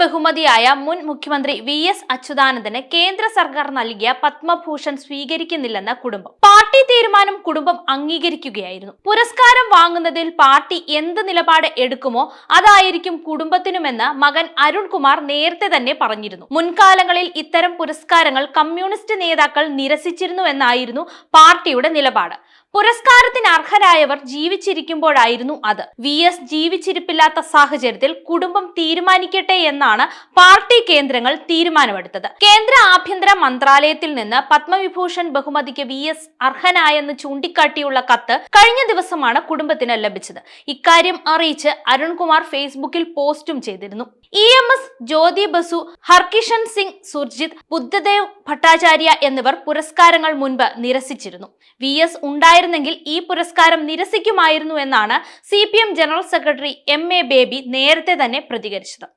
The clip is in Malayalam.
ബഹുമതിയായ മുൻ മുഖ്യമന്ത്രി വി.എസ്. അച്യുതാനന്ദന് കേന്ദ്ര സർക്കാർ നൽകിയ പത്മഭൂഷൺ സ്വീകരിക്കുന്നില്ലെന്ന കുടുംബം. പാർട്ടി തീരുമാനം കുടുംബം അംഗീകരിക്കുകയായിരുന്നു. പുരസ്കാരം വാങ്ങുന്നതിൽ പാർട്ടി എന്ത് നിലപാട് എടുക്കുമോ അതായിരിക്കും കുടുംബത്തിനുമെന്ന് മകൻ അരുൺകുമാർ നേരത്തെ തന്നെ പറഞ്ഞിരുന്നു. മുൻകാലങ്ങളിൽ ഇത്തരം പുരസ്കാരങ്ങൾ കമ്മ്യൂണിസ്റ്റ് നേതാക്കൾ നിരസിച്ചിരുന്നുവെന്നായിരുന്നു പാർട്ടിയുടെ നിലപാട്. പുരസ്കാരത്തിന് അർഹരായവർ ജീവിച്ചിരിക്കുമ്പോഴായിരുന്നു അത്. വി.എസ്. ജീവിച്ചിരിപ്പില്ലാത്ത സാഹചര്യത്തിൽ കുടുംബം തീരുമാനിക്കട്ടെ എന്നാണ് പാർട്ടി കേന്ദ്രങ്ങൾ തീരുമാനമെടുത്തത്. കേന്ദ്ര ആഭ്യന്തര മന്ത്രാലയത്തിൽ നിന്ന് പത്മവിഭൂഷൺ ബഹുമതിക്ക് വി.എസ്. അർഹനായെന്ന് ചൂണ്ടിക്കാട്ടിയുള്ള കത്ത് കഴിഞ്ഞ ദിവസമാണ് കുടുംബത്തിന് ലഭിച്ചത്. ഇക്കാര്യം അറിയിച്ച് അരുൺകുമാർ ഫേസ്ബുക്കിൽ പോസ്റ്റും ചെയ്തിരുന്നു. ഇ.എം.എസ്. ജ്യോതി ബസു, ഹർകിഷൻ സിംഗ് സുർജിത്, ബുദ്ധദേവ് ഭട്ടാചാര്യ എന്നിവർ പുരസ്കാരങ്ങൾ മുൻപ് നിരസിച്ചിരുന്നു. വി.എസ്. ഉണ്ടായിരുന്നെങ്കിൽ ഈ പുരസ്കാരം നിരസിക്കുമായിരുന്നു എന്നാണ് CPM general secretary M.A. Baby നേരത്തെ തന്നെ പ്രതികരിച്ചത്.